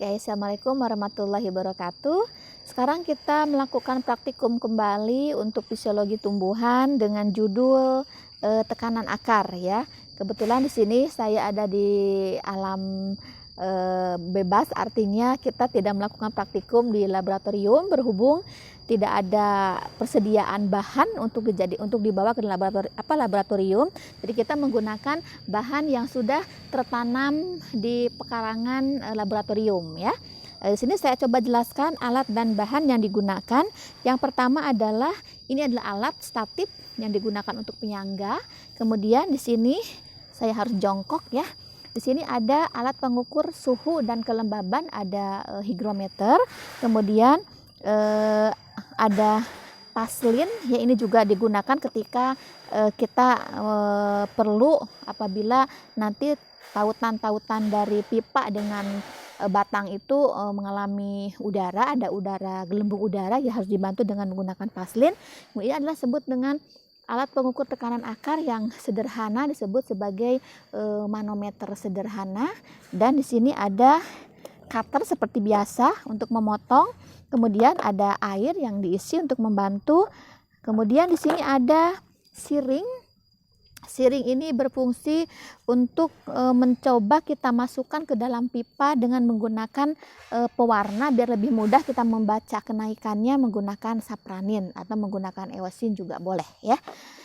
Oke, Assalamualaikum warahmatullahi wabarakatuh. Sekarang kita melakukan praktikum kembali untuk fisiologi tumbuhan dengan judul tekanan akar ya. Kebetulan di sini saya ada di alam bebas, artinya kita tidak melakukan praktikum di laboratorium berhubung tidak ada persediaan bahan untuk dibawa ke laboratorium. Jadi kita menggunakan bahan yang sudah tertanam di pekarangan laboratorium ya. Di sini saya coba jelaskan alat dan bahan yang digunakan. Yang pertama adalah ini adalah alat statif yang digunakan untuk penyangga. Kemudian di sini saya harus jongkok ya. Di sini ada alat pengukur suhu dan kelembaban, ada higrometer. Kemudian ada paslin ya, ini juga digunakan ketika kita perlu apabila nanti tautan-tautan dari pipa dengan batang itu mengalami udara, ada udara, gelembung udara ya, harus dibantu dengan menggunakan paslin. Ini adalah sebut dengan alat pengukur tekanan akar yang sederhana, disebut sebagai manometer sederhana. Dan di sini ada cutter seperti biasa untuk memotong. Kemudian ada air yang diisi untuk membantu. Kemudian di sini ada siring. Siring ini berfungsi untuk mencoba kita masukkan ke dalam pipa dengan menggunakan pewarna biar lebih mudah kita membaca kenaikannya menggunakan sapranin atau menggunakan eosin juga boleh ya.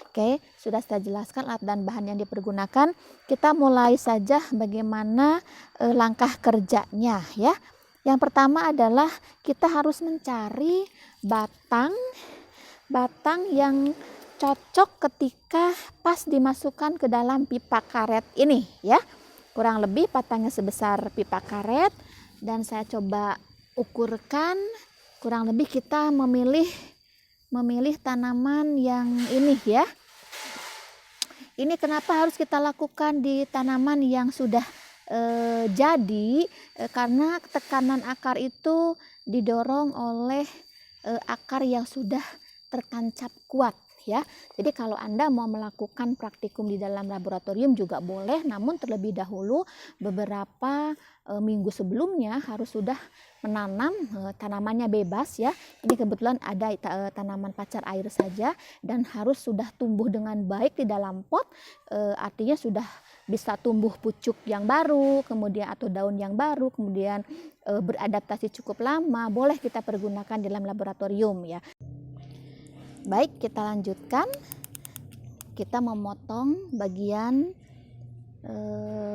Oke, sudah saya jelaskan alat dan bahan yang dipergunakan. Kita mulai saja bagaimana langkah kerjanya ya. Yang pertama adalah kita harus mencari batang yang cocok ketika pas dimasukkan ke dalam pipa karet ini ya. Kurang lebih batangnya sebesar pipa karet, dan saya coba ukurkan. Kurang lebih kita memilih tanaman yang ini ya. Ini kenapa harus kita lakukan di tanaman yang sudah jadi, karena tekanan akar itu didorong oleh akar yang sudah tertancap kuat ya. Jadi kalau Anda mau melakukan praktikum di dalam laboratorium juga boleh, namun terlebih dahulu beberapa minggu sebelumnya harus sudah menanam tanamannya bebas ya. Ini kebetulan ada tanaman pacar air saja dan harus sudah tumbuh dengan baik di dalam pot, artinya sudah bisa tumbuh pucuk yang baru, kemudian atau daun yang baru, kemudian beradaptasi cukup lama, boleh kita pergunakan dalam laboratorium ya. Baik, kita lanjutkan. Kita memotong bagian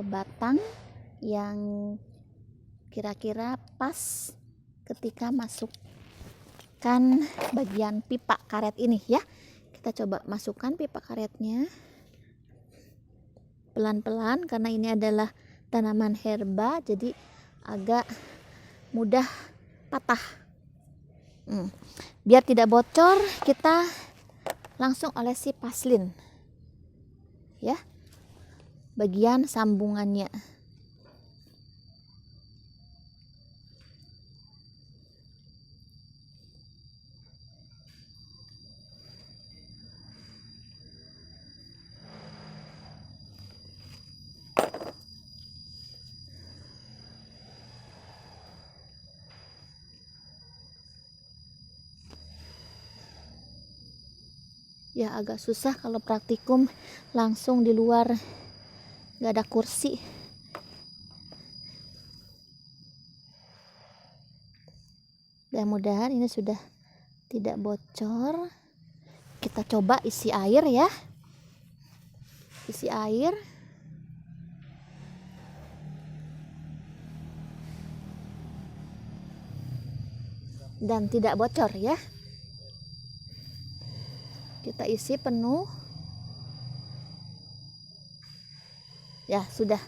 batang yang kira-kira pas ketika masukkan bagian pipa karet ini ya. Kita coba masukkan pipa karetnya pelan-pelan karena ini adalah tanaman herba, jadi agak mudah patah. Biar tidak bocor, kita langsung olesi paslin ya, bagian sambungannya. Ya agak susah kalau praktikum langsung di luar, gak ada kursi. Mudah-mudahan ini sudah tidak bocor. Kita coba isi air ya. Isi air. Dan tidak bocor ya. Kita isi penuh. Ya, sudah.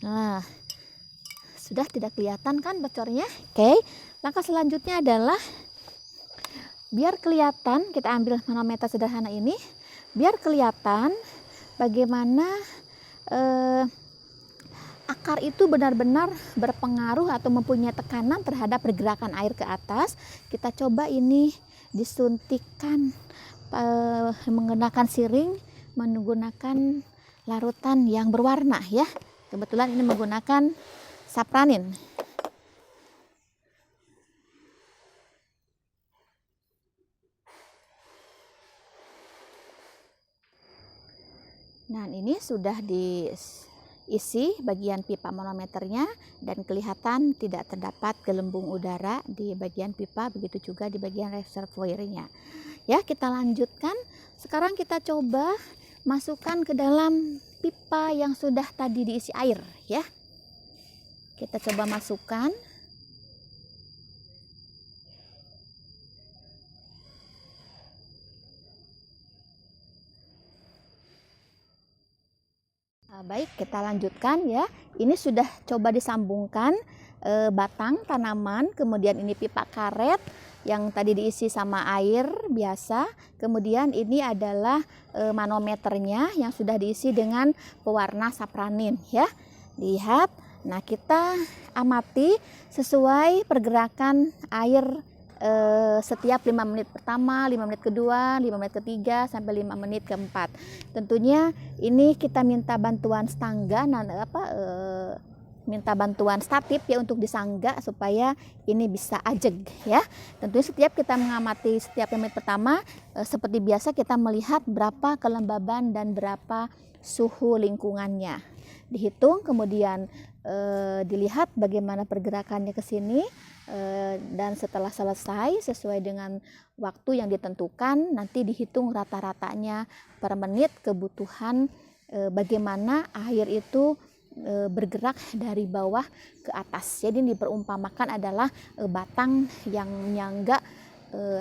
Nah, sudah tidak kelihatan kan bocornya? Oke. Langkah selanjutnya adalah biar kelihatan, kita ambil manometer sederhana ini, biar kelihatan bagaimana akar itu benar-benar berpengaruh atau mempunyai tekanan terhadap pergerakan air ke atas. Kita coba ini disuntikkan menggunakan siring, menggunakan larutan yang berwarna ya. Kebetulan ini menggunakan sapranin. Nah, ini sudah diisi bagian pipa manometernya dan kelihatan tidak terdapat gelembung udara di bagian pipa, begitu juga di bagian reservoirnya. Ya, kita lanjutkan. Sekarang kita coba masukkan ke dalam pipa yang sudah tadi diisi air ya. Kita coba masukkan. Baik, kita lanjutkan ya. Ini sudah coba disambungkan batang tanaman, kemudian ini pipa karet yang tadi diisi sama air biasa. Kemudian ini adalah manometernya yang sudah diisi dengan pewarna sapranin ya. Lihat. Nah, kita amati sesuai pergerakan air setiap 5 menit pertama, 5 menit kedua, 5 menit ketiga, sampai 5 menit keempat. Tentunya ini kita minta bantuan stangga, minta bantuan statif ya untuk disangga supaya ini bisa ajeg ya. Tentunya setiap kita mengamati setiap 5 menit pertama, seperti biasa kita melihat berapa kelembaban dan berapa suhu lingkungannya. Dihitung, kemudian dilihat bagaimana pergerakannya ke sini, dan setelah selesai sesuai dengan waktu yang ditentukan, nanti dihitung rata-ratanya per menit kebutuhan bagaimana air itu bergerak dari bawah ke atas. Jadi diperumpamakan adalah batang yang menyangga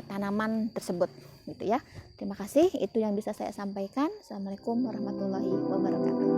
tanaman tersebut gitu ya. Terima kasih, itu yang bisa saya sampaikan. Assalamualaikum warahmatullahi wabarakatuh.